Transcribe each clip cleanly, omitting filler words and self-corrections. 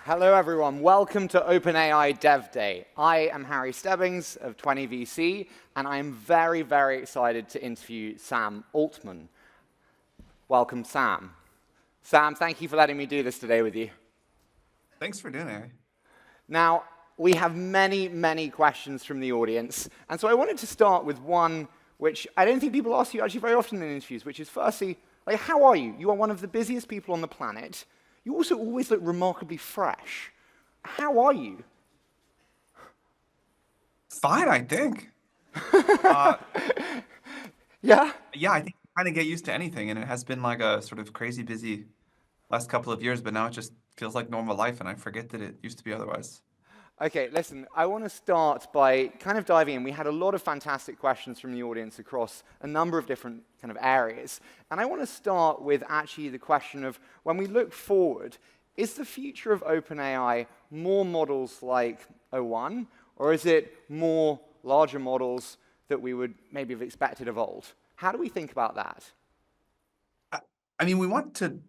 Hello, everyone. Welcome to OpenAI DevDay. I am Harry Stebbings of 20VC, and I am very, very excited to interview Sam Altman. Welcome, Sam. Sam, thank you for letting me do this today with you. Thanks for doing it. Now, we have many, many questions from the audience, and so I wanted to start with one which I don't think people ask you actually very often in interviews, which is firstly, like, how are you? You are one of the busiest people on the planet. You also always look remarkably fresh. How are you? Fine, I think. Yeah? Yeah, I think you kind of get used to anything, and it has been like a sort of crazy busy last couple of years, but now it just feels like normal life, and I forget that it used to be otherwise. Okay, listen, I want to start by kind of diving in. We had a lot of fantastic questions from the audience across a number of different kind of areas. And I want to start with actually the question of, when we look forward, is the future of OpenAI more models like O1, or is it more larger models that we would maybe have expected of old? How do we think about that? I mean, we want to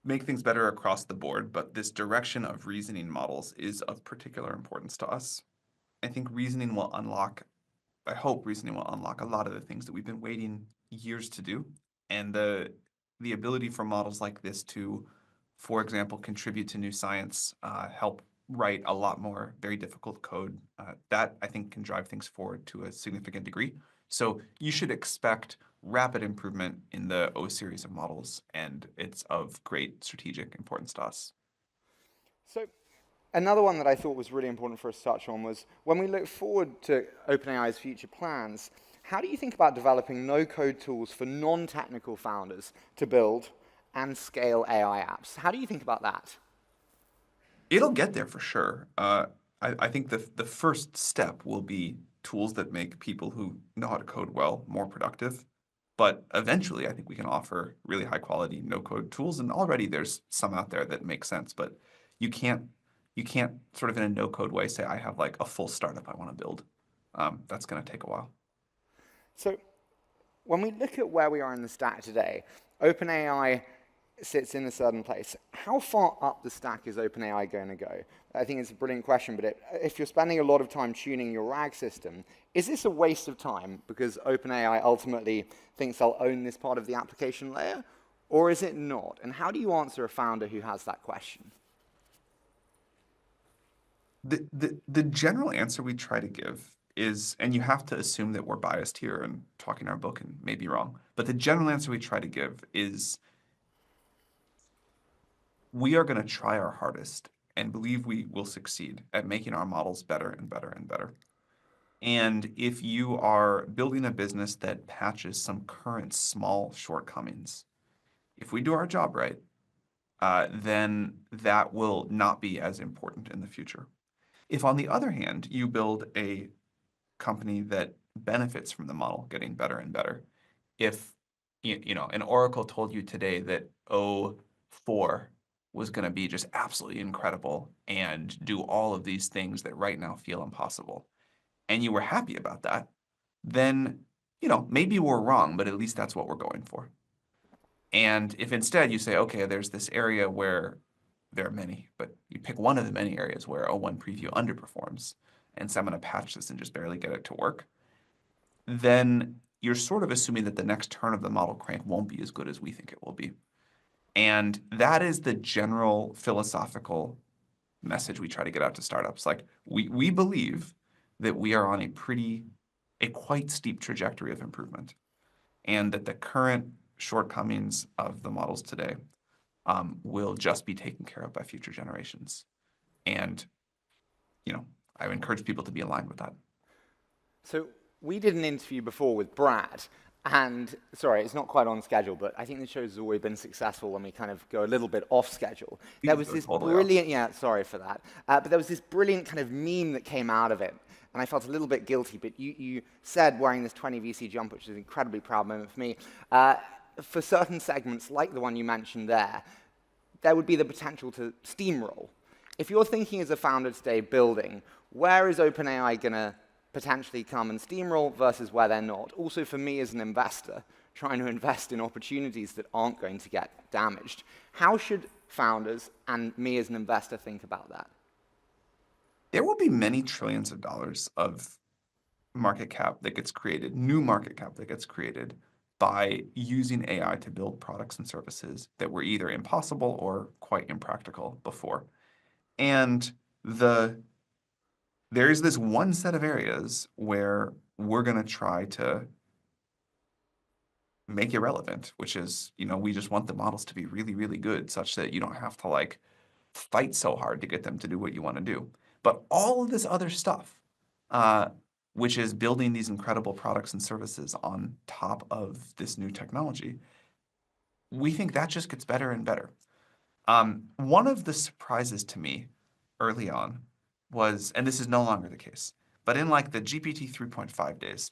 make things better across the board, but this direction of reasoning models is of particular importance to us. I think reasoning will unlock, I hope reasoning will unlock a lot of the things that we've been waiting years to do. And the ability for models like this to, for example, contribute to new science, help write a lot more very difficult code, that I think can drive things forward to a significant degree. So you should expect rapid improvement in the O series of models, and it's of great strategic importance to us. So another one that I thought was really important for us to touch on was, when we look forward to OpenAI's future plans, how do you think about developing no-code tools for non-technical founders to build and scale AI apps? How do you think about that? It'll get there for sure. I think the first step will be tools that make people who know how to code well more productive. But eventually, I think we can offer really high-quality no-code tools, and already there's some out there that make sense. But you can't sort of in a no-code way say, I have like a full startup I want to build. That's going to take a while. So when we look at where we are in the stack today, OpenAI sits in a certain place. How far up the stack is OpenAI going to go? I think it's a brilliant question, but if you're spending a lot of time tuning your RAG system, is this a waste of time because OpenAI ultimately thinks they'll own this part of the application layer, or is it not? And how do you answer a founder who has that question? The general answer we try to give is, and you have to assume that we're biased here and talking our book and may be wrong, but the general answer we try to give is, we are going to try our hardest and believe we will succeed at making our models better and better and better. And if you are building a business that patches some current small shortcomings, if we do our job right, then that will not be as important in the future. If, on the other hand, you build a company that benefits from the model getting better and better, if an Oracle told you today that O4 was going to be just absolutely incredible and do all of these things that right now feel impossible, and you were happy about that, then, maybe we're wrong, but at least that's what we're going for. And if instead you say, okay, there's this area where there are many, but you pick one of the many areas where O1 preview underperforms, and so I'm going to patch this and just barely get it to work, then you're sort of assuming that the next turn of the model crank won't be as good as we think it will be. And that is the general philosophical message we try to get out to startups. Like, we believe that we are on a quite steep trajectory of improvement, and that the current shortcomings of the models today will just be taken care of by future generations. And, I would encourage people to be aligned with that. So we did an interview before with Brad, and sorry, it's not quite on schedule, but I think the show's always been successful when we kind of go a little bit off schedule. There was this brilliant, yeah, sorry for that, but there was this brilliant kind of meme that came out of it, and I felt a little bit guilty, but you said, wearing this 20VC jump, which is an incredibly proud moment for me, for certain segments, like the one you mentioned there would be the potential to steamroll. If you're thinking as a founder today building, where is OpenAI going to potentially come and steamroll versus where they're not? Also, for me as an investor, trying to invest in opportunities that aren't going to get damaged, how should founders and me as an investor think about that? There will be many trillions of dollars of market cap that gets created, new market cap that gets created by using AI to build products and services that were either impossible or quite impractical before. And there is this one set of areas where we're going to try to make it relevant, which is, we just want the models to be really, really good such that you don't have to like fight so hard to get them to do what you want to do. But all of this other stuff, which is building these incredible products and services on top of this new technology, we think that just gets better and better. One of the surprises to me early on was, and this is no longer the case, but in like the GPT 3.5 days,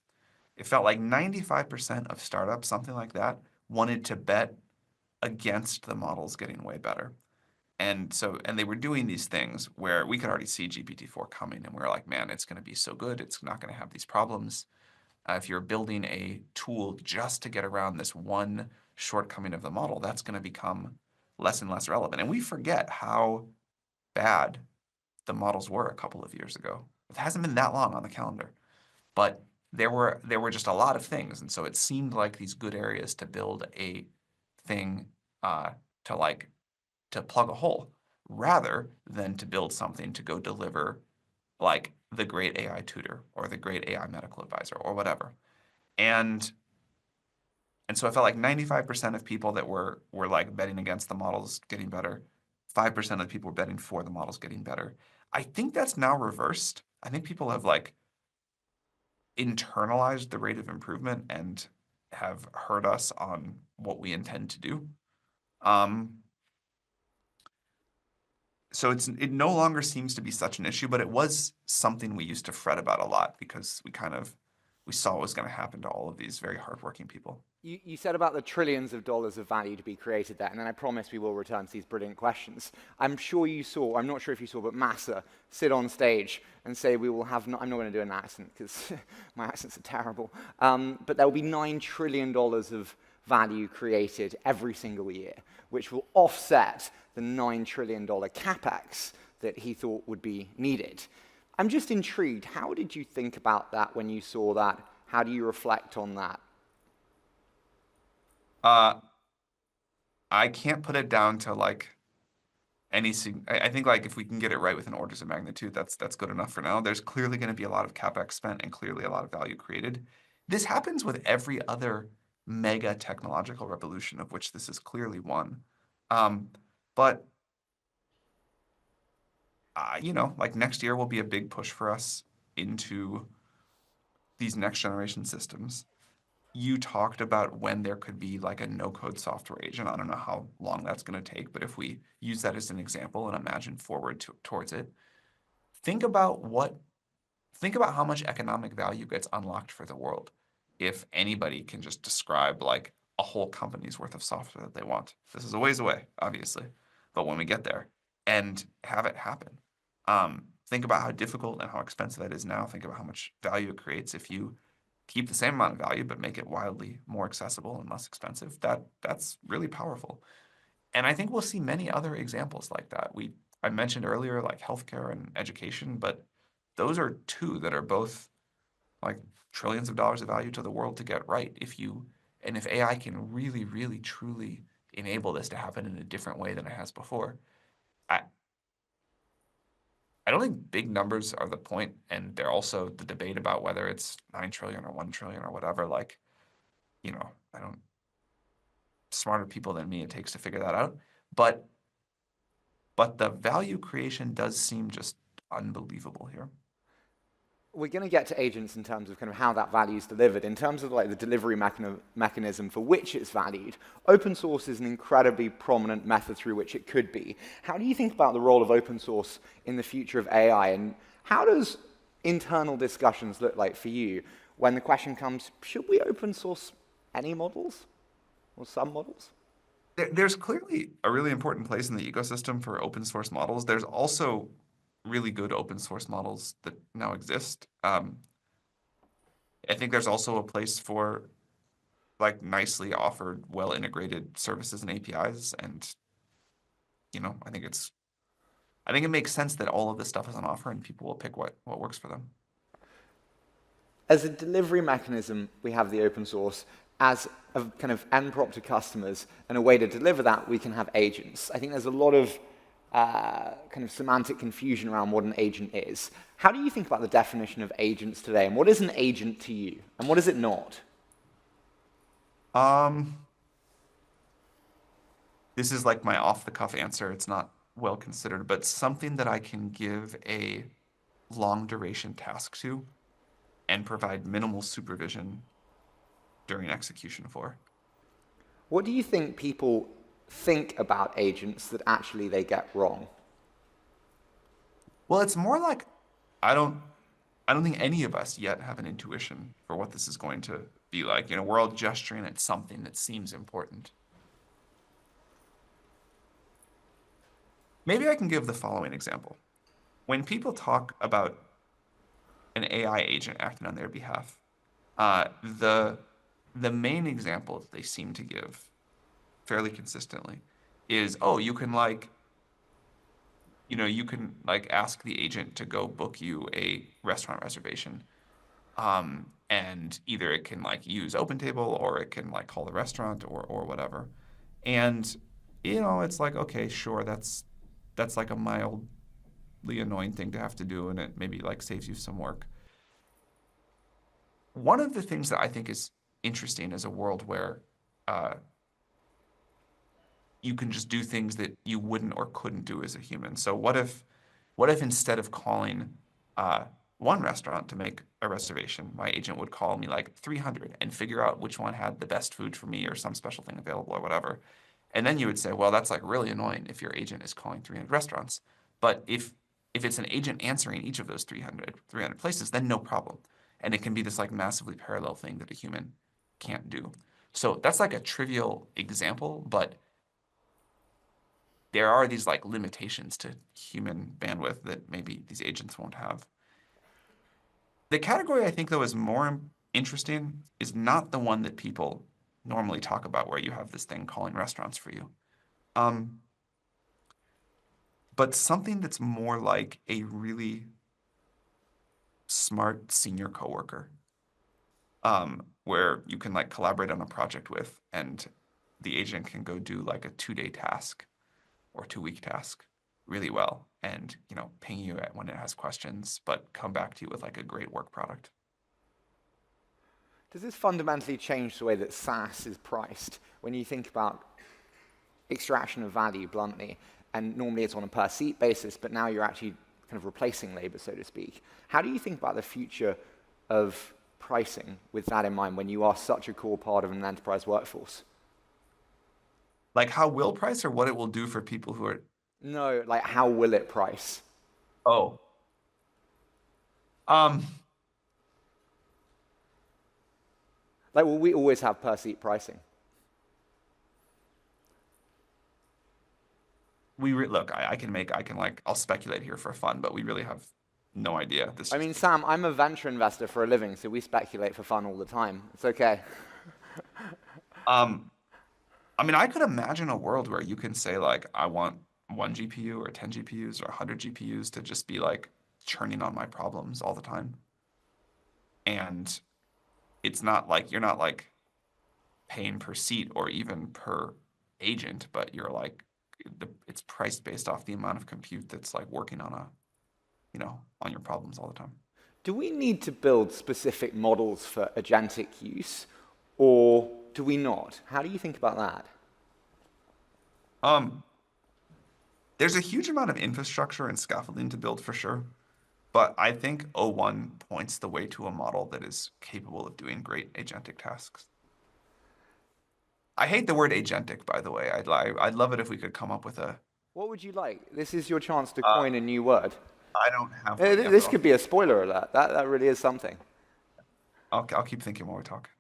it felt like 95% of startups, something like that, wanted to bet against the models getting way better. And they were doing these things where we could already see GPT-4 coming, and we were like, man, it's going to be so good. It's not going to have these problems. If you're building a tool just to get around this one shortcoming of the model, that's going to become less and less relevant. And we forget how bad the models were a couple of years ago. It hasn't been that long on the calendar, but there were just a lot of things. And so it seemed like these good areas to build a thing to plug a hole rather than to build something to go deliver like the great AI tutor or the great AI medical advisor or whatever. And so I felt like 95% of people that were like betting against the models getting better, 5% of the people were betting for the models getting better. I think that's now reversed. I think people have like internalized the rate of improvement and have heard us on what we intend to do. So it no longer seems to be such an issue, but it was something we used to fret about a lot because we saw what was going to happen to all of these very hardworking people. You said about the trillions of dollars of value to be created there, and then I promise we will return to these brilliant questions. I'm sure you saw, I'm not sure if you saw, but Massa sit on stage and say we will have, I'm not going to do an accent because my accents are terrible, but there will be $9 trillion of value created every single year, which will offset the $9 trillion capex that he thought would be needed. I'm just intrigued, how did you think about that when you saw that? How do you reflect on that? I can't put it down to like anything. I think like if we can get it right within orders of magnitude, that's good enough for now. There's clearly going to be a lot of capex spent and clearly a lot of value created. This happens with every other mega technological revolution, of which this is clearly one. But like next year will be a big push for us into these next generation systems. You talked about when there could be like a no-code software agent. I don't know how long that's going to take, but if we use that as an example and imagine forward towards it, think about how much economic value gets unlocked for the world if anybody can just describe like a whole company's worth of software that they want. This is a ways away, obviously, but when we get there and have it happen, think about how difficult and how expensive that is now. Think about how much value it creates if you keep the same amount of value but make it wildly more accessible and less expensive. That's really powerful. And I think we'll see many other examples like that. I mentioned earlier like healthcare and education, but those are two that are both like trillions of dollars of value to the world to get right. If AI can really, really, truly enable this to happen in a different way than it has before, I don't think big numbers are the point, and they're also the debate about whether it's 9 trillion or 1 trillion or whatever. Like, I don't smarter people than me it takes to figure that out. But the value creation does seem just unbelievable here. We're going to get to agents in terms of kind of how that value is delivered. In terms of like the delivery mechanism for which it's valued, open source is an incredibly prominent method through which it could be. How do you think about the role of open source in the future of AI, and how does internal discussions look like for you when the question comes, should we open source any models or some models? There's clearly a really important place in the ecosystem for open source models. There's also really good open source models that now exist. I think there's also a place for like nicely offered, well integrated services and APIs. And I think it makes sense that all of this stuff is on offer and people will pick what works for them. As a delivery mechanism, we have the open source. As a kind of end prop to customers and a way to deliver that, we can have agents. I think there's a lot of kind of semantic confusion around what an agent is. How do you think about the definition of agents today, and what is an agent to you, and what is it not? This is like my off-the-cuff answer. It's not well considered, but something that I can give a long-duration task to and provide minimal supervision during execution for. What do you think people think about agents that actually they get wrong? Well, it's more like I don't think any of us yet have an intuition for what this is going to be like. We're all gesturing at something that seems important. Maybe I can give the following example. When people talk about an AI agent acting on their behalf, the main example that they seem to give fairly consistently is, you can ask the agent to go book you a restaurant reservation. And either it can use OpenTable or it can call the restaurant or whatever. And, it's like, okay, sure, that's like a mildly annoying thing to have to do, and it maybe saves you some work. One of the things that I think is interesting is a world where you can just do things that you wouldn't or couldn't do as a human. So what if instead of calling one restaurant to make a reservation, my agent would call me 300 and figure out which one had the best food for me or some special thing available or whatever. And then you would say, well, that's really annoying if your agent is calling 300 restaurants. But if it's an agent answering each of those 300 places, then no problem. And it can be this massively parallel thing that a human can't do. So that's a trivial example, but there are these limitations to human bandwidth that maybe these agents won't have. The category I think though is more interesting is not the one that people normally talk about, where you have this thing calling restaurants for you. But something that's more like a really smart senior coworker, where you can collaborate on a project with, and the agent can go do a 2-day task or 2-week task really well, and ping you when it has questions, but come back to you with a great work product. Does this fundamentally change the way that SaaS is priced? When you think about extraction of value bluntly, and normally it's on a per seat basis, but now you're actually kind of replacing labor, so to speak. How do you think about the future of pricing with that in mind when you are such a core part of an enterprise workforce? How will price, or what it will do for people who are... No, how will it price? Oh. Will we always have per seat pricing? Look, I'll speculate here for fun, but we really have no idea. I mean, Sam, I'm a venture investor for a living, so we speculate for fun all the time. It's okay. I could imagine a world where you can say I want 1 GPU or 10 GPUs or 100 GPUs to just be churning on my problems all the time. And it's not you're not paying per seat or even per agent, but you're it's priced based off the amount of compute that's working on on your problems all the time. Do we need to build specific models for agentic use, or do we not? How do you think about that? There's a huge amount of infrastructure and scaffolding to build for sure, but I think O1 points the way to a model that is capable of doing great agentic tasks. I hate the word agentic, by the way. I'd love it if we could come up with a... What would you like? This is your chance to coin a new word. I don't have... This could be a spoiler alert. That really is something. I'll keep thinking while we talk.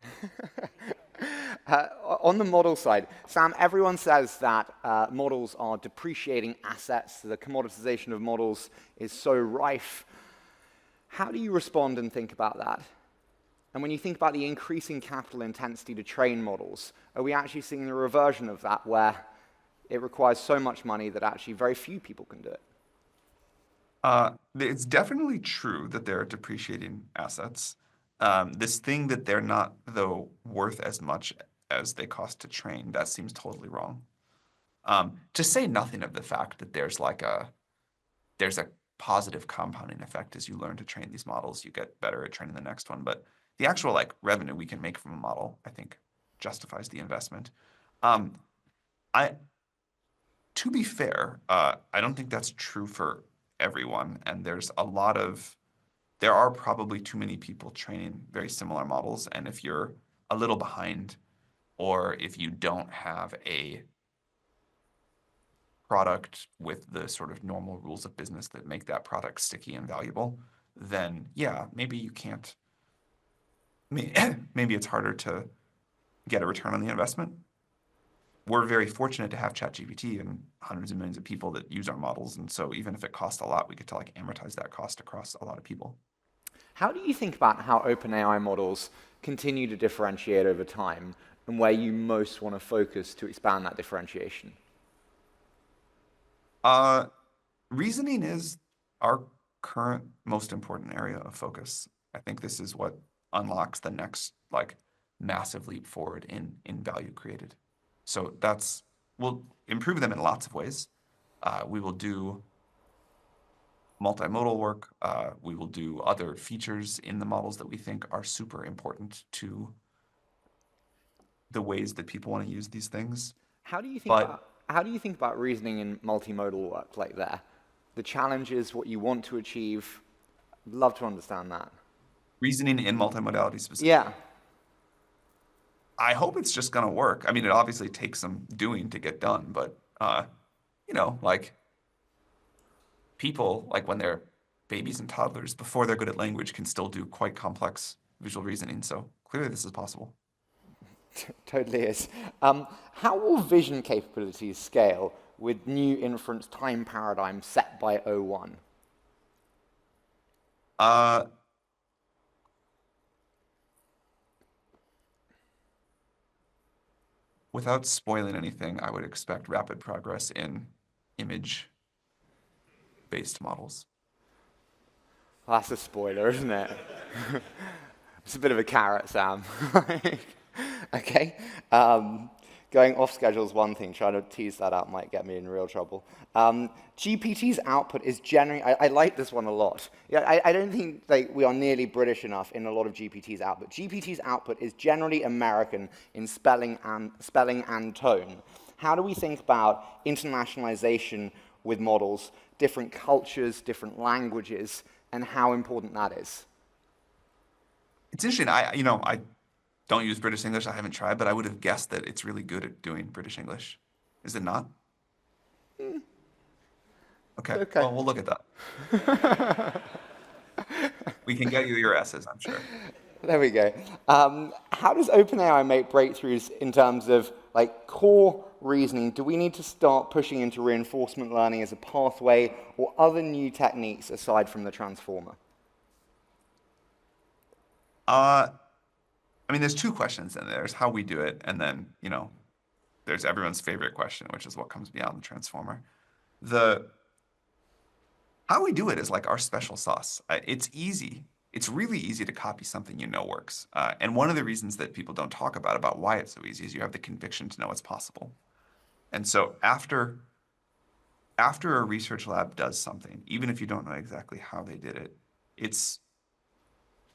On the model side, Sam, everyone says that models are depreciating assets. The commoditization of models is so rife. How do you respond and think about that? And when you think about the increasing capital intensity to train models, are we actually seeing the reversion of that, where it requires so much money that actually very few people can do it? It's definitely true that they're depreciating assets. This thing that they're not, though, worth as much as they cost to train, that seems totally wrong. To say nothing of the fact that there's a positive compounding effect as you learn to train these models, you get better at training the next one. But the actual revenue we can make from a model, I think, justifies the investment. To be fair, I don't think that's true for everyone, and there are probably too many people training very similar models, and if you're a little behind, or if you don't have a product with the sort of normal rules of business that make that product sticky and valuable, then yeah, maybe you can't, maybe it's harder to get a return on the investment. We're very fortunate to have ChatGPT and hundreds of millions of people that use our models, and so even if it costs a lot, we get to amortize that cost across a lot of people. How do you think about how OpenAI models continue to differentiate over time, and where you most want to focus to expand that differentiation? Reasoning is our current most important area of focus. I think this is what unlocks the next massive leap forward in value created. So we'll improve them in lots of ways. We will do multimodal work. We will do other features in the models that we think are super important to the ways that people want to use these things. How do you think about reasoning in multimodal work like that? The challenges, what you want to achieve. I'd love to understand that. Reasoning in multimodality specifically? Yeah. I hope it's just going to work. I mean, it obviously takes some doing to get done, but, people, when they're babies and toddlers, before they're good at language, can still do quite complex visual reasoning. So clearly this is possible. Totally is. How will vision capabilities scale with new inference time paradigm set by O1? Without spoiling anything, I would expect rapid progress in image-based models. Well, that's a spoiler, isn't it? It's a bit of a carrot, Sam. Okay. Going off schedule is one thing. Trying to tease that out might get me in real trouble. GPT's output is generally, I like this one a lot. Yeah, I don't think we are nearly British enough in a lot of GPT's output. GPT's output is generally American in spelling and tone. How do we think about internationalization with models, different cultures, different languages, and how important that is? It's interesting. I don't use British English. I haven't tried, but I would have guessed that it's really good at doing British English. Is it not? Okay. Well, we'll look at that. We can get you your S's, I'm sure. There we go. How does OpenAI make breakthroughs in terms of core reasoning? Do we need to start pushing into reinforcement learning as a pathway or other new techniques aside from the transformer? I mean, there's two questions in there. There's how we do it, and then, there's everyone's favorite question, which is what comes beyond the transformer. How we do it is our special sauce. It's easy. It's really easy to copy something works. And one of the reasons that people don't talk about why it's so easy is you have the conviction to know it's possible. And so after a research lab does something, even if you don't know exactly how they did it, it's,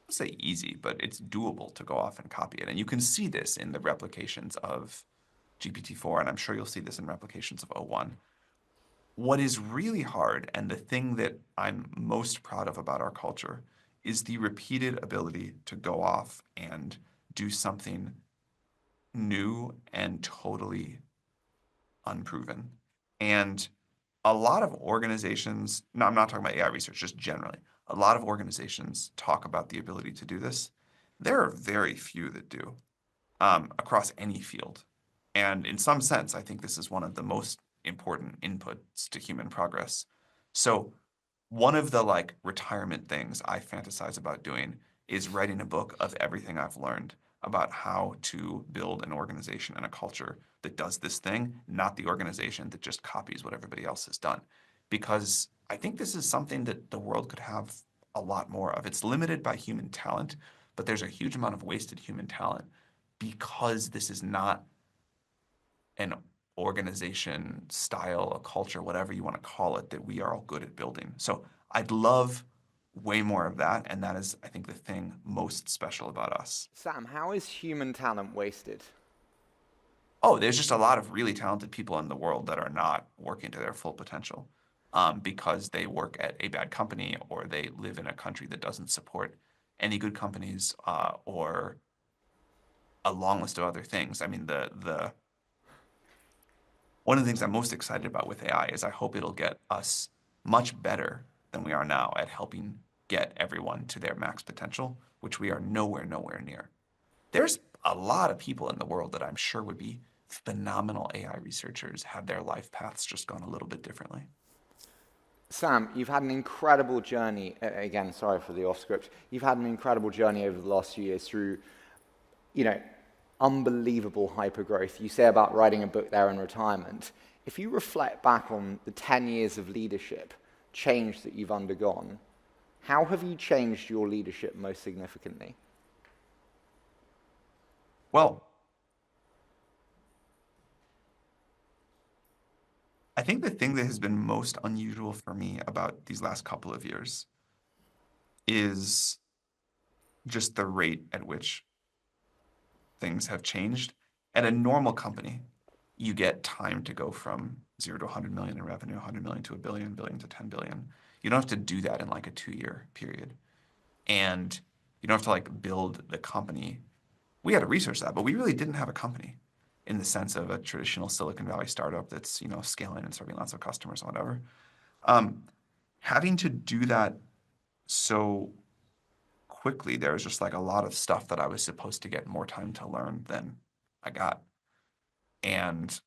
I'll say easy, but it's doable to go off and copy it. And you can see this in the replications of GPT-4, and I'm sure you'll see this in replications of O1. What is really hard, and the thing that I'm most proud of about our culture, is the repeated ability to go off and do something new and totally unproven. And a lot of organizations, no, I'm not talking about AI research, just generally, a lot of organizations talk about the ability to do this. There are very few that do across any field. And in some sense, I think this is one of the most important inputs to human progress. So one of the retirement things I fantasize about doing is writing a book of everything I've learned about how to build an organization and a culture that does this thing, not the organization that just copies what everybody else has done. Because I think this is something that the world could have a lot more of. It's limited by human talent, but there's a huge amount of wasted human talent because this is not an organization, style, a culture, whatever you want to call it, that we are all good at building. So I'd love way more of that, and that is, I think, the thing most special about us. Sam, how is human talent wasted? Oh, there's just a lot of really talented people in the world that are not working to their full potential because they work at a bad company or they live in a country that doesn't support any good companies or a long list of other things. I mean, one of the things I'm most excited about with AI is I hope it'll get us much better than we are now at helping get everyone to their max potential, which we are nowhere near. There's a lot of people in the world that I'm sure would be phenomenal AI researchers had their life paths just gone a little bit differently. Sam, you've had an incredible journey, again, sorry for the off script, you've had an incredible journey over the last few years through, unbelievable hypergrowth. You say about writing a book there in retirement. If you reflect back on the 10 years of leadership change that you've undergone, how have you changed your leadership most significantly? Well, I think the thing that has been most unusual for me about these last couple of years is just the rate at which things have changed. At a normal company, you get time to go from 0 to 100 million in revenue, 100 million to a billion, billion to 10 billion. You don't have to do that in like a 2-year period. And you don't have to like build the company. We had a research lab, but we really didn't have a company in the sense of a traditional Silicon Valley startup that's, scaling and serving lots of customers and whatever. Having to do that so quickly, there was just like a lot of stuff that I was supposed to get more time to learn than I got. And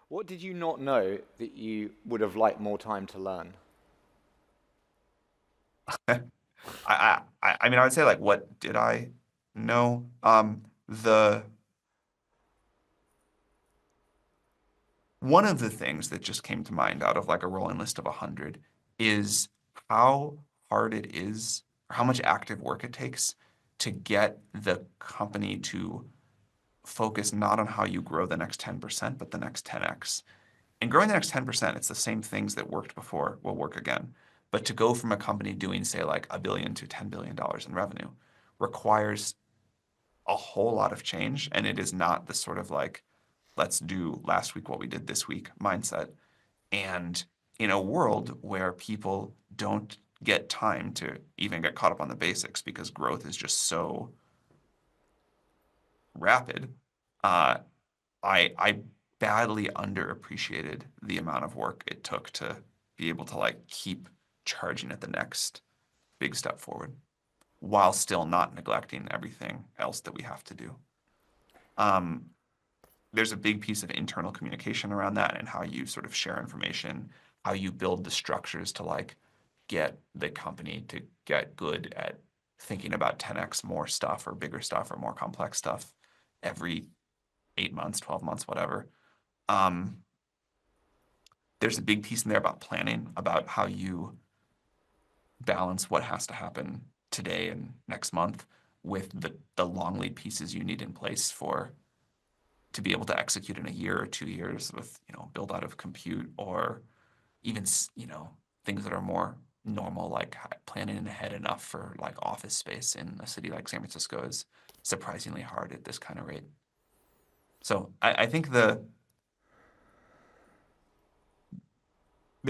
what did you not know that you would have liked more time to learn? I mean, I would say like, what did I know? One of the things that just came to mind out of like a rolling list of 100 is how hard it is, or how much active work it takes to get the company to focus not on how you grow the next 10%, but the next 10x. And growing the next 10%, it's the same things that worked before will work again. But to go from a company doing, say, like $1 billion to $10 billion in revenue requires a whole lot of change. And it is not the sort of like, let's do last week what we did this week mindset. And in a world where people don't get time to even get caught up on the basics because growth is just so rapid, I badly underappreciated the amount of work it took to be able to like keep charging at the next big step forward while still not neglecting everything else that we have to do. There's a big piece of internal communication around that and how you sort of share information, how you build the structures to like get the company to get good at thinking about 10x more stuff or bigger stuff or more complex stuff every 8 months, 12 months, whatever. There's a big piece in there about planning, about how you balance what has to happen today and next month with the long lead pieces you need in place to be able to execute in a year or 2 years with, build out of compute or even, things that are more normal, like planning ahead enough for like office space in a city like San Francisco is surprisingly hard at this kind of rate. So I think there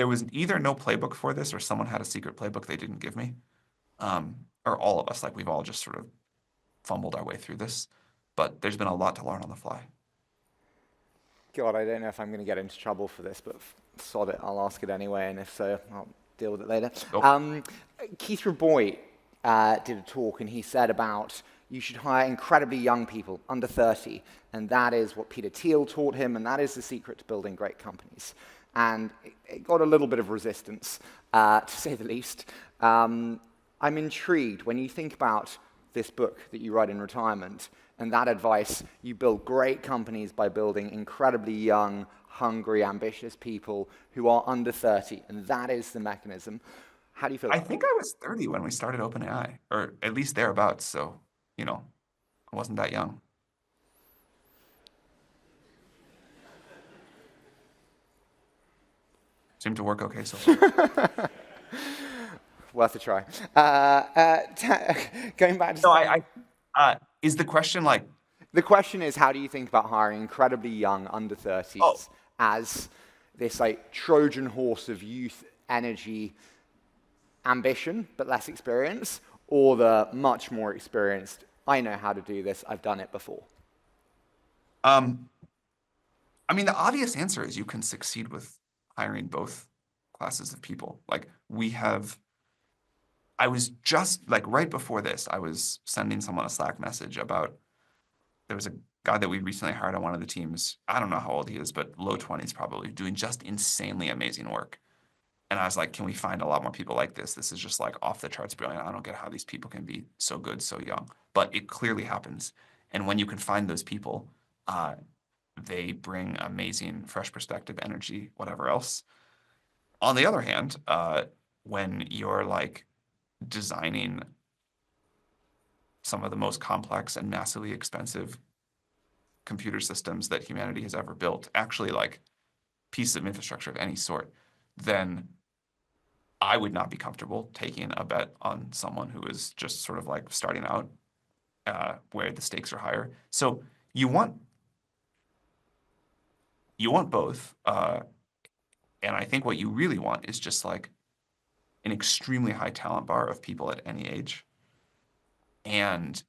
was either no playbook for this or someone had a secret playbook they didn't give me. Or all of us, like we've all just sort of fumbled our way through this. But there's been a lot to learn on the fly. God, I don't know if I'm going to get into trouble for this, but sod it, I'll ask it anyway, and if so, I'll deal with it later. Keith Raboy did a talk, and he said about you should hire incredibly young people, under 30, and that is what Peter Thiel taught him, and that is the secret to building great companies. And it got a little bit of resistance, to say the least. I'm intrigued when you think about this book that you write in retirement, And that advice, you build great companies by building incredibly young, hungry, ambitious people who are under 30, and that is the mechanism. How do you feel? I think I was 30 when we started OpenAI, or at least thereabouts, so, you know, I wasn't that young. Seemed to work okay so far. Worth a try. Going back to... No, is the question like... The question is, how do you think about hiring incredibly young, under 30s as this like Trojan horse of youth, energy, ambition, but less experience, or the much more experienced, I know how to do this, I've done it before? I mean, the obvious answer is you can succeed with hiring both classes of people. Like I was just like right before this, I was sending someone a Slack message about, there was a guy that we recently hired on one of the teams. I don't know how old he is, but low 20s probably, doing just insanely amazing work. And I was like, can we find a lot more people like this? This is just like off the charts brilliant. I don't get how these people can be so good, so young, but it clearly happens. And when you can find those people, they bring amazing fresh perspective, energy, whatever else. On the other hand, when you're like designing some of the most complex and massively expensive computer systems that humanity has ever built, actually like pieces of infrastructure of any sort, then I would not be comfortable taking a bet on someone who is just sort of like starting out where the stakes are higher. So you want both. And I think what you really want is just like an extremely high talent bar of people at any age, and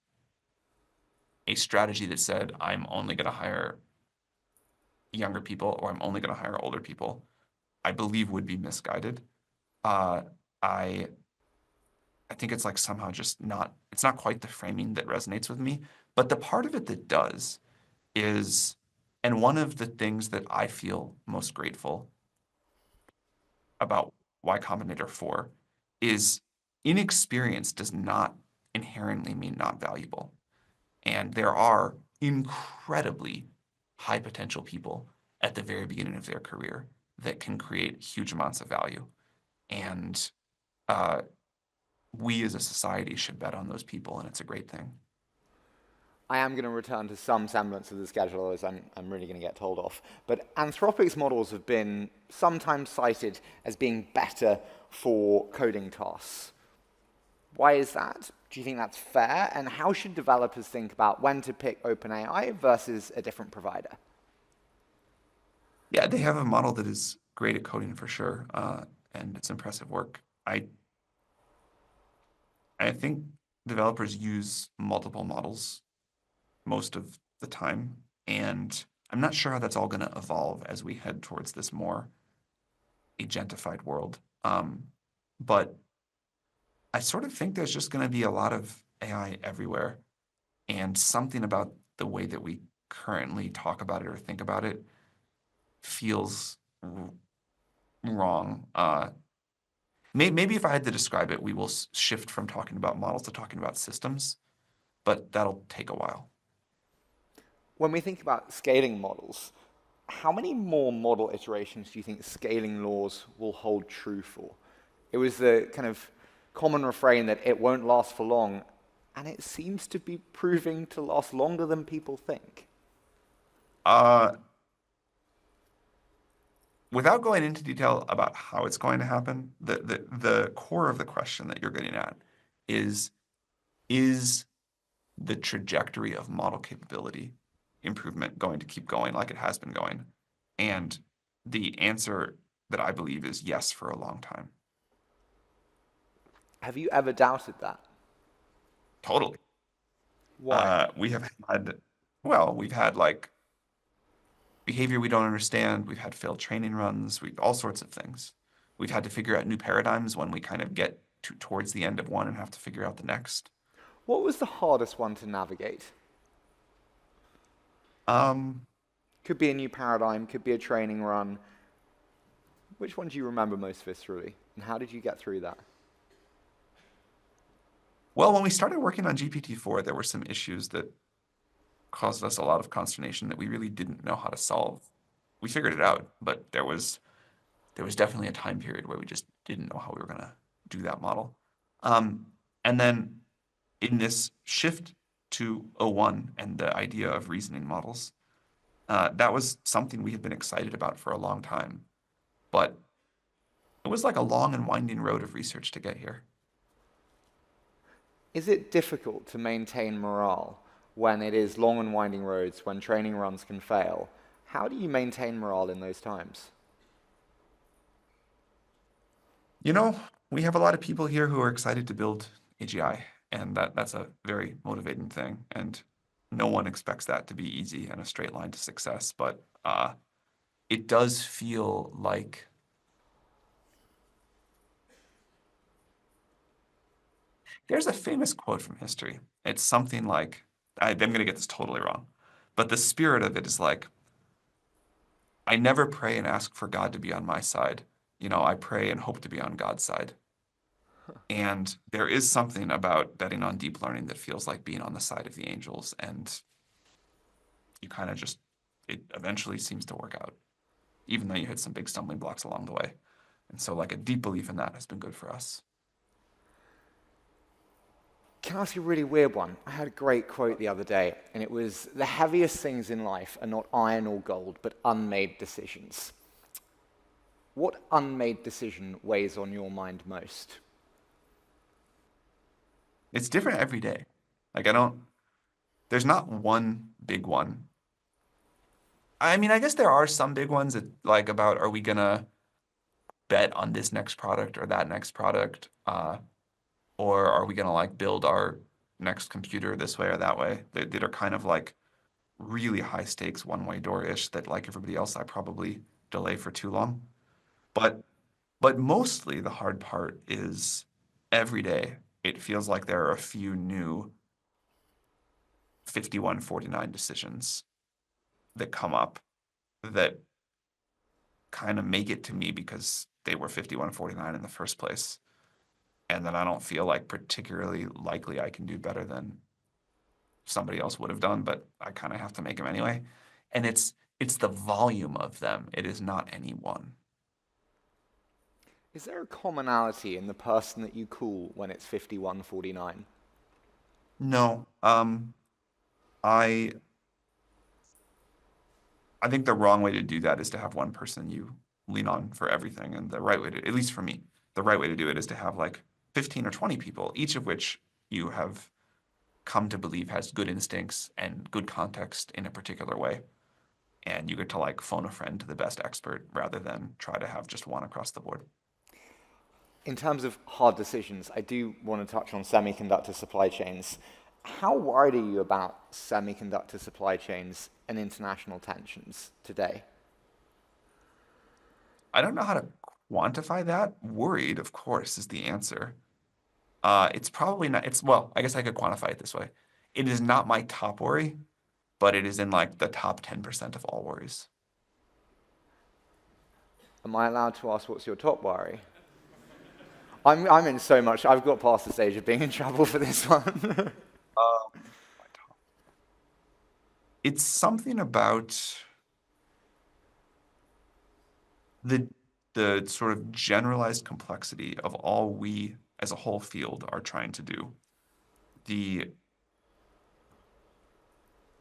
a strategy that said, I'm only going to hire younger people or I'm only going to hire older people, I believe would be misguided. I think it's like somehow just not, it's not quite the framing that resonates with me, but the part of it that does is, and one of the things that I feel most grateful about Y Combinator 4 is inexperience does not inherently mean not valuable. And there are incredibly high potential people at the very beginning of their career that can create huge amounts of value. And we as a society should bet on those people, and it's a great thing. I am going to return to some semblance of the schedule, as I'm really going to get told off. But Anthropic's models have been sometimes cited as being better for coding tasks. Why is that? Do you think that's fair? And how should developers think about when to pick OpenAI versus a different provider? Yeah, they have a model that is great at coding for sure, and it's impressive work. I think developers use multiple models most of the time, and I'm not sure how that's all going to evolve as we head towards this more agentified world. But I sort of think there's just going to be a lot of AI everywhere, and something about the way that we currently talk about it or think about it feels wrong. Maybe if I had to describe it, we will shift from talking about models to talking about systems, but that'll take a while. When we think about scaling models, how many more model iterations do you think scaling laws will hold true for? It was the kind of common refrain that it won't last for long, and it seems to be proving to last longer than people think. Without going into detail about how it's going to happen, the core of the question that you're getting at is the trajectory of model capability improvement going to keep going like it has been going? And the answer that I believe is yes for a long time. Have you ever doubted that? Totally. Why? We've had like behavior we don't understand. We've had failed training runs. All sorts of things. We've had to figure out new paradigms when we kind of get towards the end of one and have to figure out the next. What was the hardest one to navigate? Could be a new paradigm, could be a training run. Which one do you remember most viscerally, and how did you get through that? Well, when we started working on GPT-4, there were some issues that caused us a lot of consternation that we really didn't know how to solve. We figured it out, but there was definitely a time period where we just didn't know how we were going to do that model. And then in this shift to O1 and the idea of reasoning models, that was something we had been excited about for a long time, but it was like a long and winding road of research to get here. Is it difficult to maintain morale when it is long and winding roads, when training runs can fail? How do you maintain morale in those times? You know, we have a lot of people here who are excited to build AGI, and that's a very motivating thing. And no one expects that to be easy and a straight line to success, but it does feel like there's a famous quote from history. It's something like, I'm going to get this totally wrong, but the spirit of it is like, I never pray and ask for God to be on my side. You know, I pray and hope to be on God's side. And there is something about betting on deep learning that feels like being on the side of the angels, and you kind of just, it eventually seems to work out, even though you hit some big stumbling blocks along the way. And so like a deep belief in that has been good for us. Can I ask you a really weird one? I had a great quote the other day, and it was, the heaviest things in life are not iron or gold, but unmade decisions. What unmade decision weighs on your mind most? It's different every day. Like there's not one big one. I mean, I guess there are some big ones that like about, are we gonna bet on this next product or that next product? Or are we gonna like build our next computer this way or that way? That are kind of like really high stakes one-way door-ish that, like everybody else, I probably delay for too long. But mostly the hard part is every day it feels like there are a few new 5149 decisions that come up that kind of make it to me because they were 5149 in the first place. And then I don't feel like particularly likely I can do better than somebody else would have done, but I kind of have to make them anyway. And it's the volume of them. It is not any one. Is there a commonality in the person that you call when it's 5149? No. I think the wrong way to do that is to have one person you lean on for everything. And the right way to, at least for me, the right way to do it is to have like 15 or 20 people, each of which you have come to believe has good instincts and good context in a particular way. And you get to like phone a friend to the best expert rather than try to have just one across the board. In terms of hard decisions, I do want to touch on semiconductor supply chains. How worried are you about semiconductor supply chains and international tensions today? I don't know how to quantify that. Worried, of course, is the answer. It's probably not, well, I guess I could quantify it this way. It is not my top worry, but it is in like the top 10% of all worries. Am I allowed to ask what's your top worry? I'm in so much, I've got past the stage of being in trouble for this one. It's something about the sort of generalized complexity of all we as a whole field are trying to do.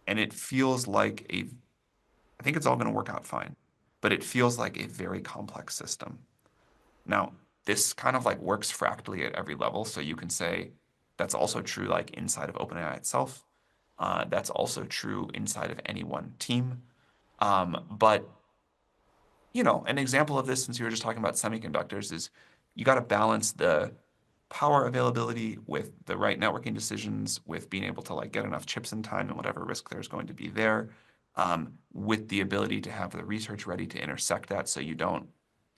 And it feels like I think it's all going to work out fine, but it feels like a very complex system. Now, this kind of like works fractally at every level. So you can say that's also true like inside of OpenAI itself. That's also true inside of any one team. But, you know, an example of this, since you were just talking about semiconductors, is you got to balance the power availability with the right networking decisions, with being able to like get enough chips in time and whatever risk there's going to be there, with the ability to have the research ready to intersect that so you don't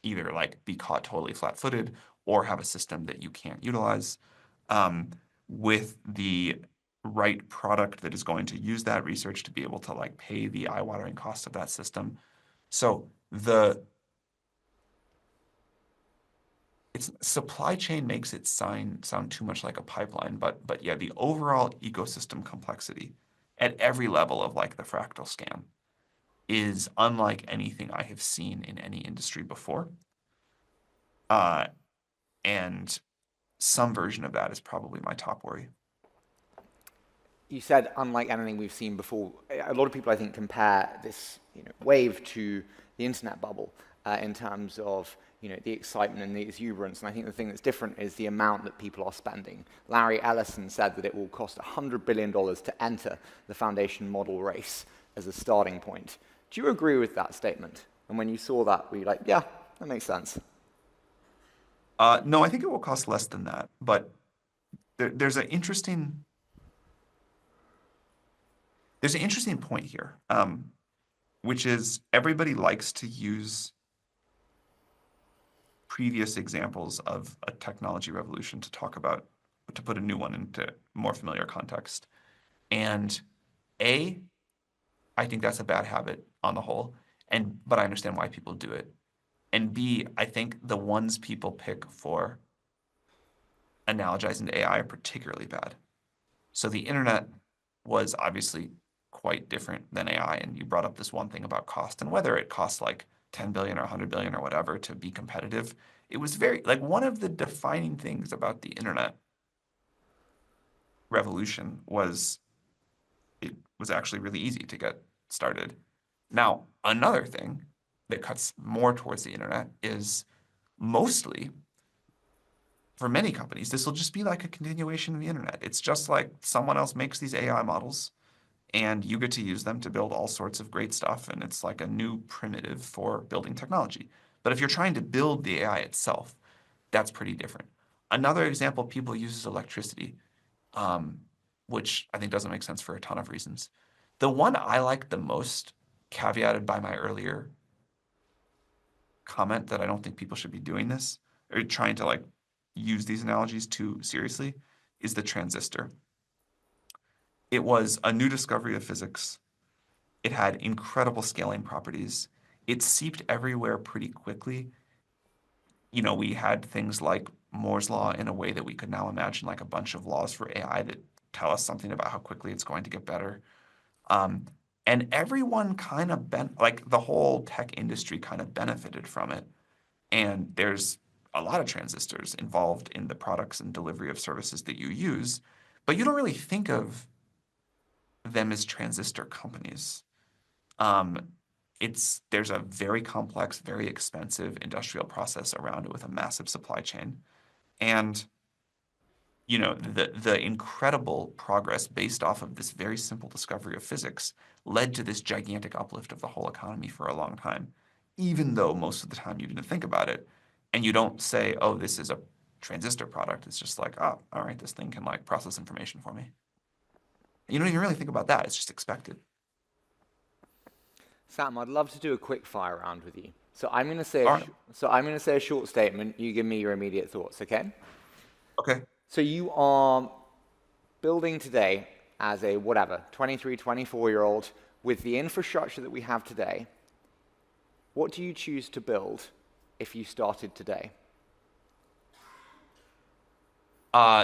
either like be caught totally flat-footed or have a system that you can't utilize, with the right product that is going to use that research to be able to like pay the eye-watering cost of that system. So supply chain makes it sound too much like a pipeline, but yeah, the overall ecosystem complexity at every level of like the fractal scan is unlike anything I have seen in any industry before. And some version of that is probably my top worry. You said unlike anything we've seen before. A lot of people, I think, compare this wave to the internet bubble in terms of the excitement and the exuberance. And I think the thing that's different is the amount that people are spending. Larry Ellison said that it will cost $100 billion to enter the foundation model race as a starting point. Do you agree with that statement? And when you saw that, were you like, yeah, that makes sense? No, I think it will cost less than that. But there's an interesting point here, which is everybody likes to use previous examples of a technology revolution to talk about, to put a new one into more familiar context. And I think that's a bad habit on the whole, but I understand why people do it. And B, I think the ones people pick for analogizing to AI are particularly bad. So the internet was obviously quite different than AI, and you brought up this one thing about cost, and whether it costs like 10 billion or 100 billion or whatever to be competitive, it was very, like, one of the defining things about the internet revolution was it was actually really easy to get started. Now, another thing that cuts more towards the internet is mostly, for many companies, this will just be like a continuation of the internet. It's just like someone else makes these AI models and you get to use them to build all sorts of great stuff, and it's like a new primitive for building technology. But if you're trying to build the AI itself, that's pretty different. Another example people use is electricity, which I think doesn't make sense for a ton of reasons. The one I like the most, caveated by my earlier comment that I don't think people should be doing this, or trying to like use these analogies too seriously, is the transistor. It was a new discovery of physics. It had incredible scaling properties. It seeped everywhere pretty quickly. We had things like Moore's law in a way that we could now imagine like a bunch of laws for AI that tell us something about how quickly it's going to get better. And everyone kind of like the whole tech industry kind of benefited from it. And there's a lot of transistors involved in the products and delivery of services that you use, but you don't really think of them as transistor companies. There's a very complex, very expensive industrial process around it with a massive supply chain. And the incredible progress based off of this very simple discovery of physics led to this gigantic uplift of the whole economy for a long time, even though most of the time you didn't think about it. And you don't say, oh, this is a transistor product. It's just like, oh, all right, this thing can like process information for me. You don't even really think about that. It's just expected. Sam, I'd love to do a quick fire round with you. So I'm going to say a short statement. You give me your immediate thoughts, okay? Okay. So you are building today as a 23, 24-year-old with the infrastructure that we have today. What do you choose to build if you started today?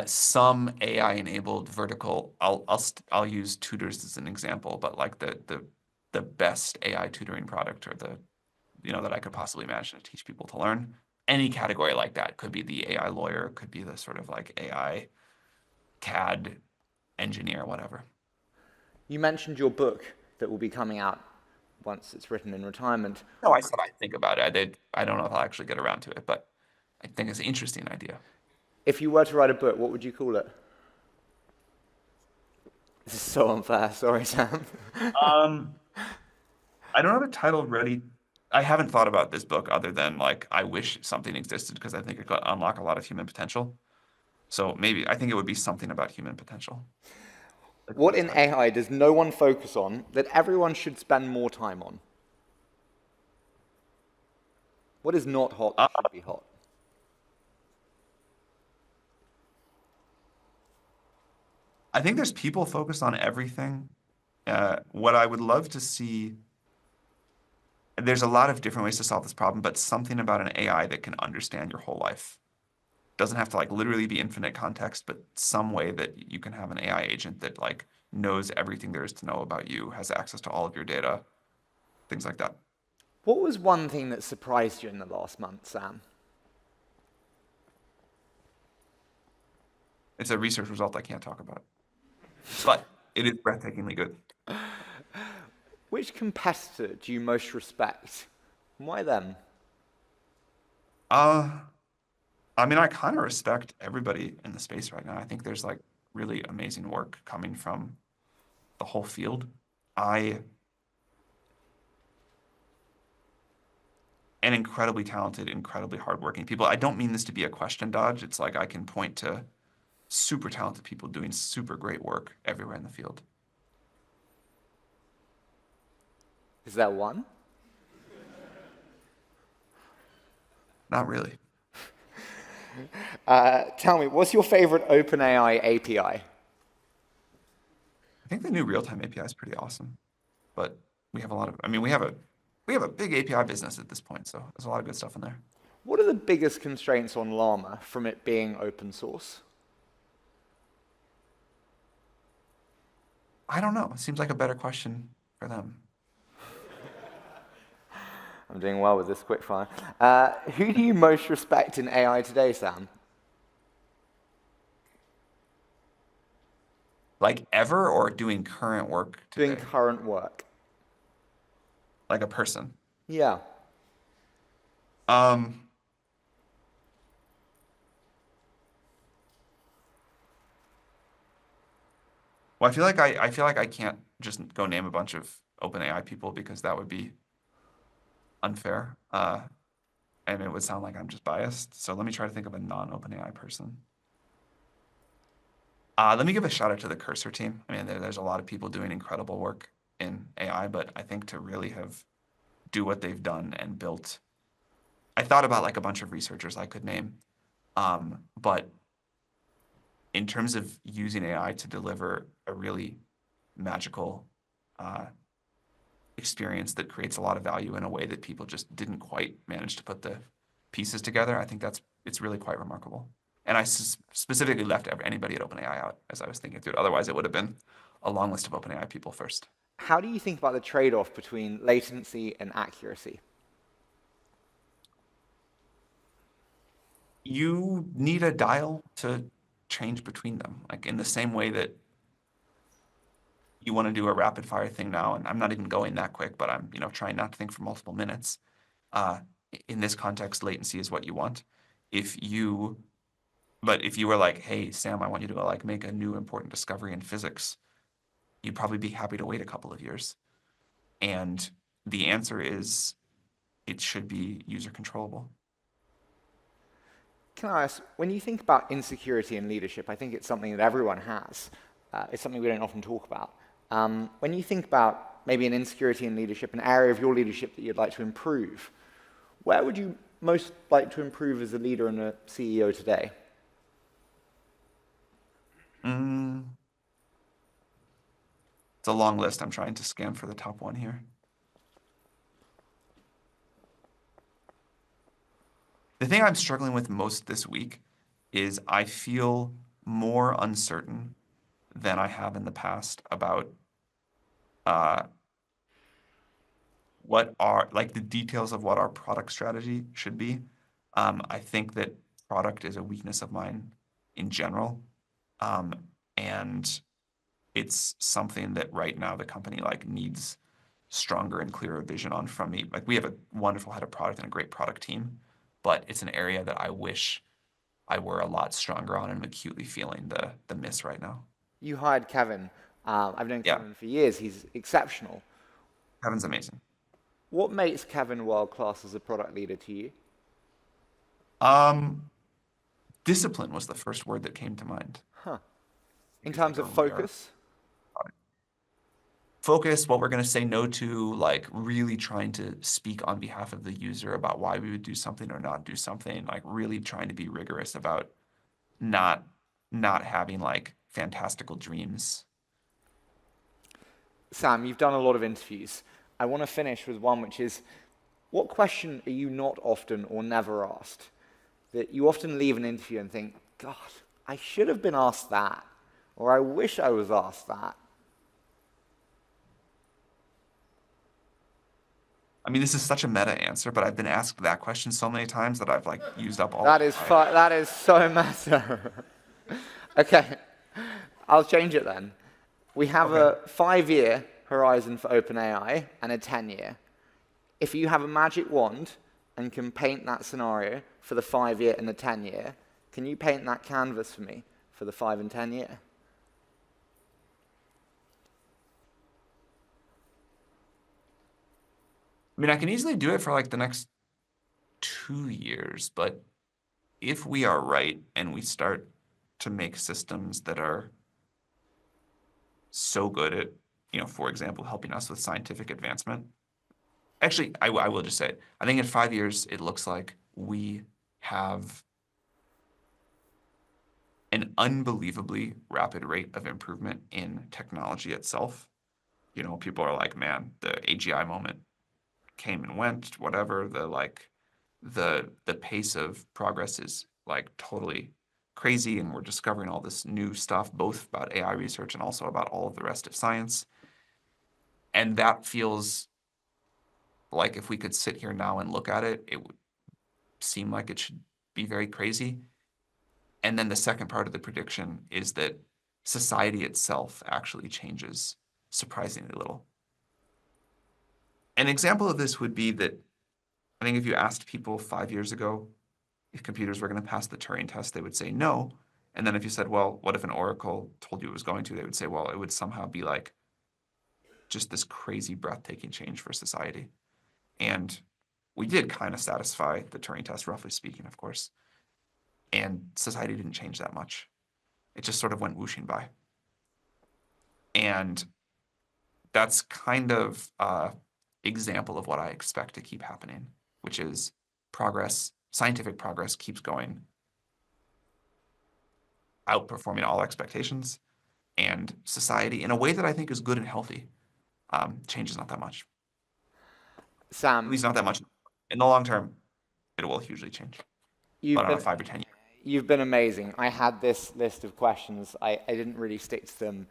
Some AI-enabled vertical. I'll use tutors as an example, but like the best AI tutoring product, or that I could possibly imagine to teach people to learn. Any category like that. Could be the AI lawyer, could be the sort of like AI CAD engineer, whatever. You mentioned your book that will be coming out once it's written in retirement. No, I said I'd think about it. I don't know if I'll actually get around to it, but I think it's an interesting idea. If you were to write a book, what would you call it? This is so unfair. Sorry, Sam. I don't have a title ready. I haven't thought about this book other than like I wish something existed because I think it could unlock a lot of human potential. So maybe I think it would be something about human potential. What in AI does no one focus on that everyone should spend more time on? What is not hot that should be hot? I think there's people focused on everything. What I would love to see, there's a lot of different ways to solve this problem, but something about an AI that can understand your whole life. Doesn't have to like literally be infinite context, but some way that you can have an AI agent that like knows everything there is to know about you, has access to all of your data, things like that. What was one thing that surprised you in the last month, Sam? It's a research result I can't talk about, but it is breathtakingly good. Which competitor do you most respect? And why them? I mean, I kind of respect everybody in the space right now. I think there's like really amazing work coming from the whole field. And incredibly talented, incredibly hardworking people. I don't mean this to be a question dodge. It's like I can point to super talented people doing super great work everywhere in the field. Is there one? Not really. Tell me, what's your favorite OpenAI API? I think the new real-time API is pretty awesome, but we have a lot of, I mean, we have a big API business at this point, so there's a lot of good stuff in there. What are the biggest constraints on Llama from it being open source? I don't know. It seems like a better question for them. I'm doing well with this quickfire. Who do you most respect in AI today, Sam? Like ever or doing current work today? Doing current work. Like a person? Yeah. Well, I feel like I can't just go name a bunch of OpenAI people because that would be unfair, and it would sound like I'm just biased. So let me try to think of a non-OpenAI person. Let me give a shout out to the Cursor team. I mean, there's a lot of people doing incredible work in AI, but I think to really do what they've done and built, I thought about like a bunch of researchers I could name, but in terms of using AI to deliver a really magical experience that creates a lot of value in a way that people just didn't quite manage to put the pieces together, I think it's really quite remarkable. And I specifically left anybody at OpenAI out as I was thinking through it. Otherwise, it would have been a long list of OpenAI people first. How do you think about the trade-off between latency and accuracy? You need a dial to change between them, like in the same way that you want to do a rapid fire thing now, and I'm not even going that quick, but I'm trying not to think for multiple minutes. In this context, latency is what you want. But if you were like, hey, Sam, I want you to like make a new important discovery in physics, you'd probably be happy to wait a couple of years. And the answer is it should be user controllable. Can I ask, when you think about insecurity in leadership, I think it's something that everyone has. It's something we don't often talk about. When you think about maybe an insecurity in leadership, an area of your leadership that you'd like to improve, where would you most like to improve as a leader and a CEO today? It's a long list. I'm trying to scan for the top one here. The thing I'm struggling with most this week is I feel more uncertain than I have in the past about what are like the details of what our product strategy should be. I think that product is a weakness of mine in general. And it's something that right now the company like needs stronger and clearer vision on from me. Like we have a wonderful head of product and a great product team, but it's an area that I wish I were a lot stronger on, and I'm acutely feeling the miss right now. You hired Kevin. I've known Kevin for years. He's exceptional. Kevin's amazing. What makes Kevin world-class as a product leader to you? Discipline was the first word that came to mind. Huh. In terms of focus? Focus, what we're going to say no to, like really trying to speak on behalf of the user about why we would do something or not do something, like really trying to be rigorous about not having like fantastical dreams. Sam, you've done a lot of interviews. I want to finish with one, which is, what question are you not often or never asked that you often leave an interview and think, God, I should have been asked that, or I wish I was asked that? I mean, this is such a meta answer, but I've been asked that question so many times that I've like used up all. That is so meta. Okay, I'll change it then. We have a 5-year horizon for OpenAI and a 10-year. If you have a magic wand and can paint that scenario for the 5-year and the 10-year, can you paint that canvas for me for the 5 and 10-year? I mean, I can easily do it for like the next 2 years, but if we are right and we start to make systems that are so good at, for example, helping us with scientific advancement. Actually, I will just say it. I think in 5 years, it looks like we have an unbelievably rapid rate of improvement in technology itself. People are like, man, the AGI moment came and went, whatever. The pace of progress is like totally crazy, and we're discovering all this new stuff, both about AI research and also about all of the rest of science. And that feels like if we could sit here now and look at it, it would seem like it should be very crazy. And then the second part of the prediction is that society itself actually changes surprisingly little. An example of this would be that I think if you asked people 5 years ago if computers were going to pass the Turing test, they would say no. And then if you said, well, what if an oracle told you it was going to, they would say, well, it would somehow be like just this crazy breathtaking change for society. And we did kind of satisfy the Turing test, roughly speaking, of course. And society didn't change that much. It just sort of went whooshing by. And that's kind of example of what I expect to keep happening, which is progress, scientific progress keeps going, outperforming all expectations, and society, in a way that I think is good and healthy, changes not that much. Sam, at least not that much. In the long term, it will hugely change. But on a 5 or 10 years. You've been amazing. I had this list of questions. I didn't really stick to them.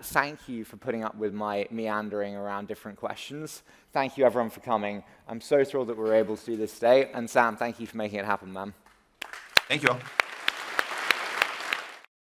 Thank you for putting up with my meandering around different questions. Thank you, everyone, for coming. I'm so thrilled that we were able to do this today. And Sam, thank you for making it happen, man. Thank you all.